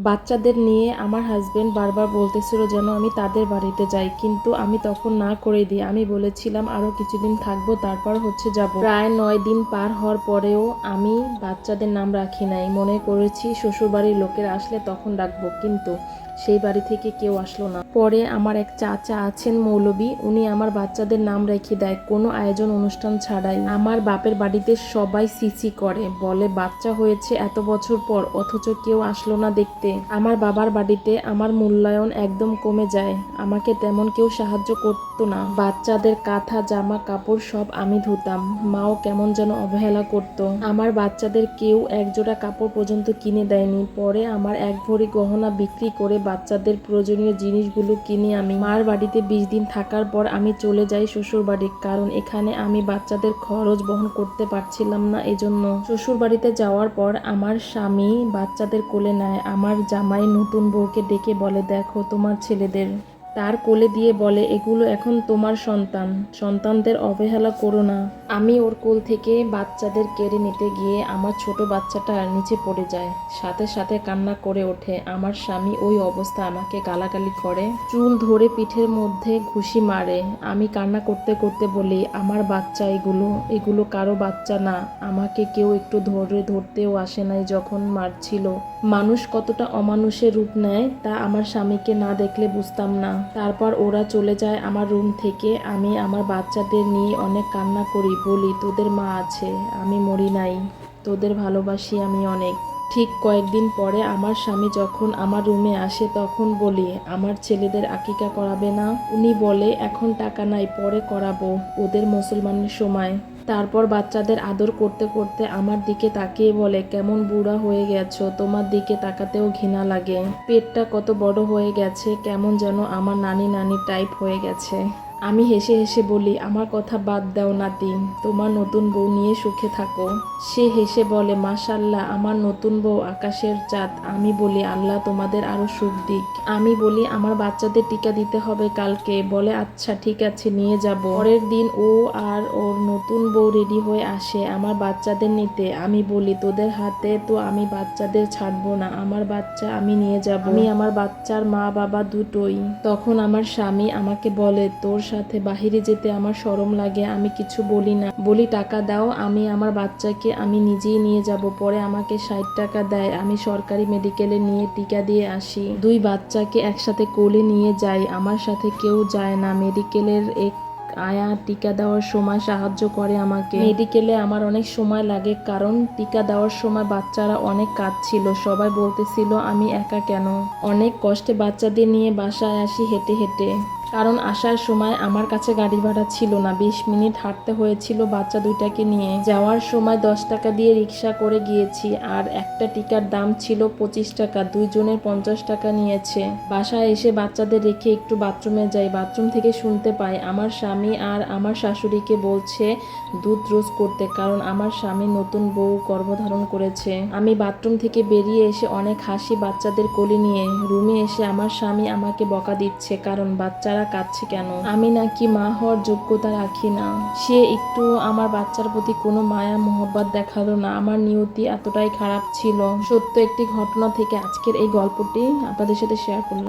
বাচ্চাদের নিয়ে আমার হাজবেন্ড বারবার বলতেছিল যেন আমি তাদের বাড়িতে যাই, কিন্তু আমি তখন না করে দিই। আমি বলেছিলাম আরও কিছুদিন থাকবো, তারপর যাব। প্রায় 9 দিন পার হওয়ার পরেও আমি বাচ্চাদের নাম রাখি নাই। মনে করেছি শ্বশুরবাড়ির লোকেরা আসলে তখন ডাকবো, কিন্তু সেই বাড়ি থেকে কেউ আসলো না। পরে আমার এক চাচা আছেন মৌলবী, উনি আমার বাচ্চাদের নাম রেখে দেয় কোনো আয়োজন অনুষ্ঠান ছাড়াই। আমার বাপের বাড়িতে সবাই সিসি করে, বলে বাচ্চা হয়েছে এত বছর পর, অথচ কেউ আসলো না দেখতে। আমার বাবার বাড়িতে আমার মূল্যায়ন একদম কমে যায়, আমাকে তেমন কেউ সাহায্য করতো না। বাচ্চাদের কাঁথা জামা কাপড় সব আমি ধুতাম, মাও কেমন যেন অবহেলা করতো। আমার বাচ্চাদের কেউ একজোড়া কাপড় পর্যন্ত কিনে দেয়নি। পরে আমার 1 ভরি গহনা বিক্রি করে বাচ্চাদের প্রয়োজনীয় জিনিসগুলো কিনে আমি মার বাড়িতে 20 দিন থাকার পর আমি চলে যাই শ্বশুর বাড়ি, কারণ এখানে আমি বাচ্চাদের খরচ বহন করতে পারছিলাম না। এজন্য শ্বশুর বাড়িতে যাওয়ার পর আমার স্বামী বাচ্চাদের কোলে নেয়। আমার জামাই নতুন বউকে ডেকে বলে, দেখো তোমার ছেলেদের। তার কোলে দিয়ে বলে, এগুলো এখন তোমার সন্তান, সন্তানদের অবহেলা করো না। আমি ওর কোল থেকে বাচ্চাদের কেড়ে নিতে গিয়ে আমার ছোট বাচ্চাটা নিচে পড়ে যায়, সাথে সাথে কান্না করে ওঠে। আমার স্বামী ওই অবস্থা আমাকে গালাগালি করে, চুল ধরে পিঠের মধ্যে ঘুষি মারে। আমি কান্না করতে করতে বলি, আমার বাচ্চা এগুলো, এগুলো কারো বাচ্চা না। আমাকে কেউ একটু ধরতেও আসে নাই যখন মারছিল। মানুষ কতটা অমানুষের রূপ নেয় তা আমার স্বামীকে না দেখলে বুঝতাম না। তারপর ওরা চলে যায় আমার রুম থেকে। আমি আমার বাচ্চাদের নিয়ে অনেক কান্না করি, বলি তোদের মা আছে, আমি মরি নাই, তোদের ভালোবাসি আমি অনেক। ঠিক কয়েকদিন পরে আমার স্বামী যখন আমার রুমে আসে তখন বলি, আমার ছেলেদের আকিকা করাবে না? উনি বলে, এখন টাকা নাই, পরে করাবো, ওদের মুসলমানের সময়। তারপর বাচ্চাদের আদর করতে করতে আমার দিকে তাকিয়ে বলে, কেমন বুড়া হয়ে গেছো, তোমার দিকে তাকাতেও ঘৃণা লাগে, পেটটা কত বড় হয়ে গেছে, কেমন যেন আমার নানি নানি টাইপ হয়ে গেছে। আমি হেসে হেসে বলি, আমার কথা বাদ দাও নাতি, তোমার নতুন বউ নিয়ে সুখে থাকো। সে হেসে বলে, মাশাআল্লাহ, আমার নতুন বউ আকাশের চাঁদ। আমি বলি, আল্লাহ তোমাদের আরো সুখ দিক। আমি বলি, আমার বাচ্চাদের টিকা দিতে হবে কালকে। বলে, আচ্ছা ঠিক আছে, নিয়ে যাব। পরের দিন ও আর ওর নতুন বউ রেডি হয়ে আসে আমার বাচ্চাদের নিতে। আমি বলি, তোদের হাতে তো আমি বাচ্চাদের ছাড়বো না, আমার বাচ্চা আমি নিয়ে যাব, আমি আমার বাচ্চার মা বাবা দুটোই। তখন আমার স্বামী আমাকে বলে, তোর সাথে বাহিরে যেতে আমার শরম লাগে। আমি কিছু বলি না, বলি টাকা দাও, আমি আমার বাচ্চাকে আমি নিজেই নিয়ে যাব। পরে আমাকে 60 টাকা দেয়, আমি সরকারি মেডিকেলে নিয়ে টিকা দিয়ে আসি। 2 বাচ্চাকে একসাথে কোলে নিয়ে যাই, আমার সাথে কেউ যায় না। মেডিকেলের এক আয়া টিকা দেওয়ার সময় সাহায্য করে আমাকে। মেডিকেলে আমার অনেক সময় লাগে, কারণ টিকা দেওয়ার সময় বাচ্চারা অনেক কাঁদছিল, সবাই বলতেছিল আমি একা কেন। অনেক কষ্টে বাচ্চাদের নিয়ে বাসায় আসি হেঁটে হেঁটে, কারণ আসার সময় আমার কাছে গাড়ি ভাড়া ছিল না। 20 মিনিট হাঁটতে হয়েছিল বাচ্চা দুইটাকে নিয়ে। যাওয়ার সময় 10 টাকা দিয়ে রিক্সা করে গিয়েছি, আর একটা টিকার দাম ছিল 25 টাকা, দুইজনের 50 টাকা নিয়েছে। বাসায় এসে বাচ্চাদের রেখে একটু বাথরুমে যাই, বাথরুম থেকে শুনতে পাই আমার স্বামী আর আমার শাশুড়িকে বলছে দুধ রোজ করতে, কারণ আমার স্বামী নতুন বউ গর্ভধারণ করেছে। আমি বাথরুম থেকে বেরিয়ে এসে অনেক হাসি বাচ্চাদের কোলে নিয়ে। রুমে এসে আমার স্বামী আমাকে বকা দিচ্ছে, কারণ বাচ্চারা কাঁদছে কেন, আমি নাকি মা হওয়ার যোগ্যতা রাখি না। সে একটু আমার বাচ্চার প্রতি কোনো মায়া মোহব্বত দেখালো না। আমার নিয়তি এতটাই খারাপ ছিল। সত্য একটি ঘটনা থেকে আজকের এই গল্পটি আপনাদের সাথে শেয়ার করলাম।